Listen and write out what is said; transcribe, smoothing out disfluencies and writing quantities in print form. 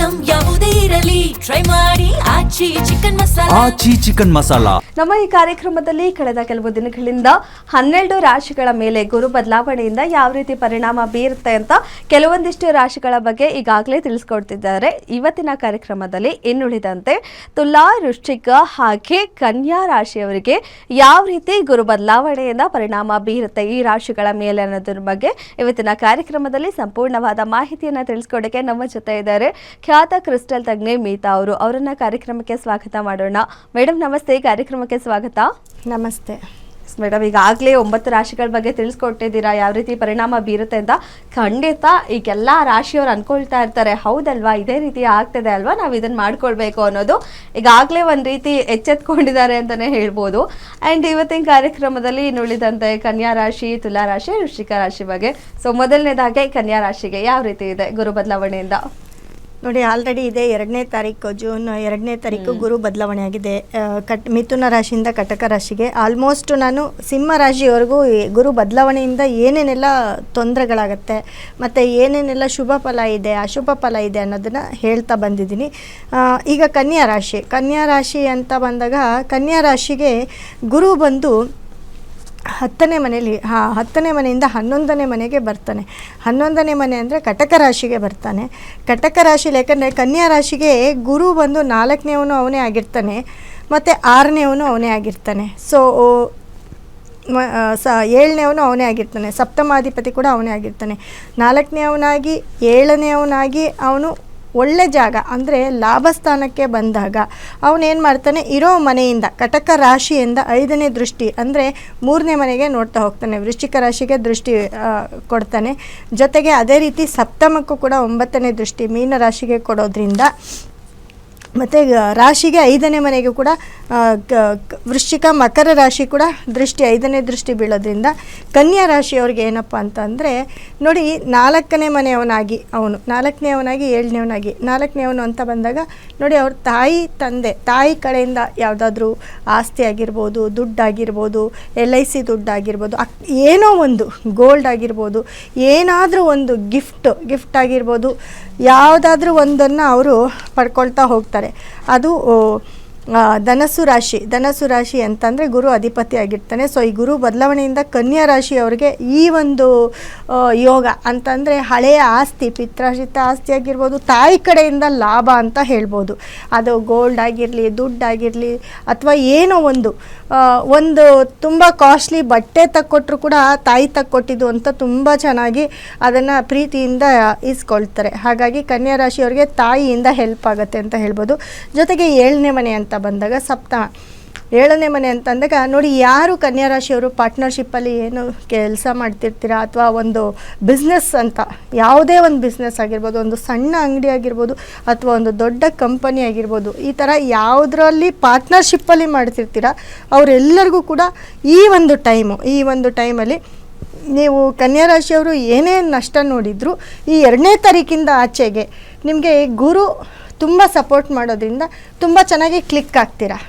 Item ಯಾವುದೇ ಇರಲಿ try ಮಾಡಿ ಆಚಿ ಚಿಕನ್ ಮಸಾಲಾ. ನಮ್ಮ ಈ ಕಾರ್ಯಕ್ರಮದಲ್ಲಿ ಕಳೆದ ಕೆಲವು ದಿನಗಳಿಂದ 12 ರಾಶಿಗಳ ಮೇಲೆ ಗುರು ಬದಲಾವಣೆಯಿಂದ ಯಾವ ರೀತಿ ಪರಿಣಾಮ ಬೀರುತ್ತೆ ಅಂತ ಕೆಲವೊಂದಿಷ್ಟು ರಾಶಿಗಳ ಬಗ್ಗೆ ಈಗಾಗಲೇ ತಿಳಿಸ್ಕೊಡ್ತಿದ್ದಾರೆ. ಇವತ್ತಿನ ಕಾರ್ಯಕ್ರಮದಲ್ಲಿ ಇನ್ನುಳಿದಂತೆ ತುಲಾ, ವೃಶ್ಚಿಕ ಹಾಗೆ ಕನ್ಯಾ ರಾಶಿಯವರಿಗೆ ಯಾವ ರೀತಿ ಗುರು ಬದಲಾವಣೆಯಿಂದ ಪರಿಣಾಮ ಬೀರುತ್ತೆ ಈ ರಾಶಿಗಳ ಮೇಲೆ ಅನ್ನೋದ್ರ ಬಗ್ಗೆ ಇವತ್ತಿನ ಕಾರ್ಯಕ್ರಮದಲ್ಲಿ ಸಂಪೂರ್ಣವಾದ ಮಾಹಿತಿಯನ್ನು ತಿಳಿಸ್ಕೊಡಕ್ಕೆ ನಮ್ಮ ಜೊತೆ ಇದ್ದಾರೆ ಖ್ಯಾತ ಕ್ರಿಸ್ಟಲ್ ತಜ್ಞೆ ಮೀತಾ ಅವರು. ಅವರನ್ನ ಕಾರ್ಯಕ್ರಮಕ್ಕೆ ಸ್ವಾಗತ ಮಾಡೋಣ. ಮೇಡಮ್ ನಮಸ್ತೆ, ಕಾರ್ಯಕ್ರಮಕ್ಕೆ ಸ್ವಾಗತ. ನಮಸ್ತೆ ಮೇಡಮ್, ಈಗಾಗಲೇ 9 ರಾಶಿಗಳ ಬಗ್ಗೆ ತಿಳಿಸ್ಕೊಟ್ಟಿದ್ದೀರಾ ಯಾವ ರೀತಿ ಪರಿಣಾಮ ಬೀರುತ್ತೆ ಅಂತ. ಖಂಡಿತ ಈಗೆಲ್ಲ ರಾಶಿಯವರು ಅನ್ಕೊಳ್ತಾ ಇರ್ತಾರೆ, ಹೌದಲ್ವಾ ಇದೇ ರೀತಿ ಆಗ್ತದೆ ಅಲ್ವಾ, ನಾವು ಇದನ್ನ ಮಾಡ್ಕೊಳ್ಬೇಕು ಅನ್ನೋದು ಈಗಾಗಲೇ ಒಂದು ರೀತಿ ಎಚ್ಚೆತ್ಕೊಂಡಿದ್ದಾರೆ ಅಂತಲೇ ಹೇಳ್ಬೋದು. ಆ್ಯಂಡ್ ಇವತ್ತಿನ ಕಾರ್ಯಕ್ರಮದಲ್ಲಿ ಇನ್ನುಳಿದಂತೆ ಕನ್ಯಾ ರಾಶಿ, ತುಲಾ ರಾಶಿ, ವೃಶ್ಚಿಕ ರಾಶಿ ಬಗ್ಗೆ. ಸೊ ಮೊದಲನೇದಾಗಿ ಕನ್ಯಾ ರಾಶಿಗೆ ಯಾವ ರೀತಿ ಇದೆ ಗುರು ಬದಲಾವಣೆಯಿಂದ? ನೋಡಿ, ಆಲ್ರೆಡಿ ಇದೆ 2ನೇ ತಾರೀಕು ಜೂನ್ 2ನೇ ತಾರೀಕು ಗುರು ಬದಲಾವಣೆ ಆಗಿದೆ. ಮಿಥುನ ರಾಶಿಯಿಂದ ಕಟಕ ರಾಶಿಗೆ ಆಲ್ಮೋಸ್ಟ್ ನಾನು ಸಿಂಹ ರಾಶಿಯವರೆಗೂ ಗುರು ಬದಲಾವಣೆಯಿಂದ ಏನೇನೆಲ್ಲ ತೊಂದರೆಗಳಾಗತ್ತೆ ಮತ್ತು ಏನೇನೆಲ್ಲ ಶುಭ ಫಲ ಇದೆ ಅಶುಭ ಫಲ ಇದೆ ಅನ್ನೋದನ್ನು ಹೇಳ್ತಾ ಬಂದಿದ್ದೀನಿ. ಈಗ ಕನ್ಯಾ ರಾಶಿ ಅಂತ ಬಂದಾಗ ಕನ್ಯಾ ರಾಶಿಗೆ ಗುರು ಬಂದು 10ನೇ ಮನೆಯಲ್ಲಿ 10ನೇ ಮನೆಯಿಂದ 11ನೇ ಮನೆಗೆ ಬರ್ತಾನೆ. 11ನೇ ಮನೆ ಅಂದರೆ ಕಟಕ ರಾಶಿಗೆ ಬರ್ತಾನೆ. ಕಟಕ ರಾಶಿಲಿ ಯಾಕಂದರೆ ಕನ್ಯಾ ರಾಶಿಗೆ ಗುರು ಬಂದು 4ನೇವನು ಅವನೇ ಆಗಿರ್ತಾನೆ ಮತ್ತು 6ನೇವನು ಅವನೇ ಆಗಿರ್ತಾನೆ. ಸೊ 7ನೇವನು ಅವನೇ ಆಗಿರ್ತಾನೆ. ಸಪ್ತಮಾಧಿಪತಿ ಕೂಡ ಅವನೇ ಆಗಿರ್ತಾನೆ. 4ನೇವನಾಗಿ 7ನೇವನಾಗಿ ಅವನು ಒಳ್ಳೆ ಜಾಗ ಅಂದರೆ ಲಾಭಸ್ಥಾನಕ್ಕೆ ಬಂದಾಗ ಅವನೇನು ಮಾಡ್ತಾನೆ, ಇರೋ ಮನೆಯಿಂದ ಕಟಕ ರಾಶಿಯಿಂದ 5ನೇ ದೃಷ್ಟಿ ಅಂದರೆ 3ನೇ ಮನೆಗೆ ನೋಡ್ತಾ ಹೋಗ್ತಾನೆ. ವೃಶ್ಚಿಕ ರಾಶಿಗೆ ದೃಷ್ಟಿ ಕೊಡ್ತಾನೆ. ಜೊತೆಗೆ ಅದೇ ರೀತಿ ಸಪ್ತಮಕ್ಕೂ ಕೂಡ 9ನೇ ದೃಷ್ಟಿ ಮೀನ ರಾಶಿಗೆ ಕೊಡೋದ್ರಿಂದ ಮತ್ತು ರಾಶಿಗೆ 5ನೇ ಮನೆಗೂ ಕೂಡ ವೃಶ್ಚಿಕ ಮಕರ ರಾಶಿ ಕೂಡ ದೃಷ್ಟಿ 5ನೇ ದೃಷ್ಟಿ ಬೀಳೋದ್ರಿಂದ ಕನ್ಯಾ ರಾಶಿಯವ್ರಿಗೆ ಏನಪ್ಪ ಅಂತಂದರೆ ನೋಡಿ, 4ನೇ ಮನೆಯವನಾಗಿ ಅವನು 4ನೇವನಾಗಿ 7ನೇವನಾಗಿ 4ನೇವನು ಅಂತ ಬಂದಾಗ ನೋಡಿ, ಅವ್ರ ತಾಯಿ ಕಡೆಯಿಂದ ಯಾವುದಾದ್ರೂ ಆಸ್ತಿ ಆಗಿರ್ಬೋದು, ದುಡ್ಡಾಗಿರ್ಬೋದು, LIC ದುಡ್ಡಾಗಿರ್ಬೋದು, ಏನೋ ಒಂದು ಗೋಲ್ಡ್ ಆಗಿರ್ಬೋದು, ಏನಾದರೂ ಒಂದು ಗಿಫ್ಟ್ ಆಗಿರ್ಬೋದು, ಯಾವುದಾದ್ರೂ ಒಂದನ್ನು ಅವರು ಪಡ್ಕೊಳ್ತಾ ಹೋಗ್ತಾರೆ. ಅದು ಧನಸ್ಸು ರಾಶಿ ಅಂತಂದರೆ ಗುರು ಅಧಿಪತಿ ಆಗಿರ್ತಾನೆ. ಸೊ ಈ ಗುರು ಬದಲಾವಣೆಯಿಂದ ಕನ್ಯಾ ರಾಶಿಯವರಿಗೆ ಈ ಒಂದು ಯೋಗ ಅಂತಂದರೆ ಹಳೆಯ ಆಸ್ತಿ, ಪಿತ್ರಾರ್ಜಿತ ಆಸ್ತಿ ಆಗಿರ್ಬೋದು, ತಾಯಿ ಕಡೆಯಿಂದ ಲಾಭ ಅಂತ ಹೇಳ್ಬೋದು. ಅದು ಗೋಲ್ಡ್ ಆಗಿರಲಿ, ದುಡ್ಡಾಗಿರಲಿ, ಅಥವಾ ಏನೋ ಒಂದು ತುಂಬ ಕಾಸ್ಟ್ಲಿ ಬಟ್ಟೆ ತಕ್ಕೊಟ್ರು ಕೂಡ ತಾಯಿ ತಕ್ಕೊಟ್ಟಿದ್ದು ಅಂತ ತುಂಬ ಚೆನ್ನಾಗಿ ಅದನ್ನು ಪ್ರೀತಿಯಿಂದ ಇಸ್ಕೊಳ್ತಾರೆ. ಹಾಗಾಗಿ ಕನ್ಯಾ ರಾಶಿಯವರಿಗೆ ತಾಯಿಯಿಂದ ಹೆಲ್ಪ್ ಆಗುತ್ತೆ ಅಂತ ಹೇಳ್ಬೋದು. ಜೊತೆಗೆ 7ನೇ ಮನೆ ಅಂತ ಬಂದಾಗ 7ನೇ ಮನೆ ಅಂತಂದಾಗ ನೋಡಿ, ಯಾರು ಕನ್ಯಾ ರಾಶಿಯವರು ಪಾರ್ಟ್ನರ್ಶಿಪ್ಪಲ್ಲಿ ಏನು ಕೆಲಸ ಮಾಡ್ತಿರ್ತೀರಾ ಅಥವಾ ಒಂದು ಬಿಸ್ನೆಸ್ ಅಂತ ಯಾವುದೇ ಒಂದು ಬಿಸ್ನೆಸ್ ಆಗಿರ್ಬೋದು, ಒಂದು ಸಣ್ಣ ಅಂಗಡಿ ಆಗಿರ್ಬೋದು ಅಥವಾ ಒಂದು ದೊಡ್ಡ ಕಂಪನಿ ಆಗಿರ್ಬೋದು, ಈ ಥರ ಯಾವುದರಲ್ಲಿ ಪಾರ್ಟ್ನರ್ಶಿಪ್ಪಲ್ಲಿ ಮಾಡ್ತಿರ್ತೀರ ಅವರೆಲ್ಲರಿಗೂ ಕೂಡ ಈ ಒಂದು ಟೈಮಲ್ಲಿ ನೀವು ಕನ್ಯಾ ರಾಶಿಯವರು ಏನೇ ನಷ್ಟ ನೋಡಿದ್ರು ಈ 2ನೇ ತಾರೀಕಿಂದ ಆಚೆಗೆ ನಿಮಗೆ ಗುರು ತುಂಬ ಸಪೋರ್ಟ್ ಮಾಡೋದ್ರಿಂದ ತುಂಬ ಚೆನ್ನಾಗಿ ಕ್ಲಿಕ್ ಆಗ್ತೀರಾ.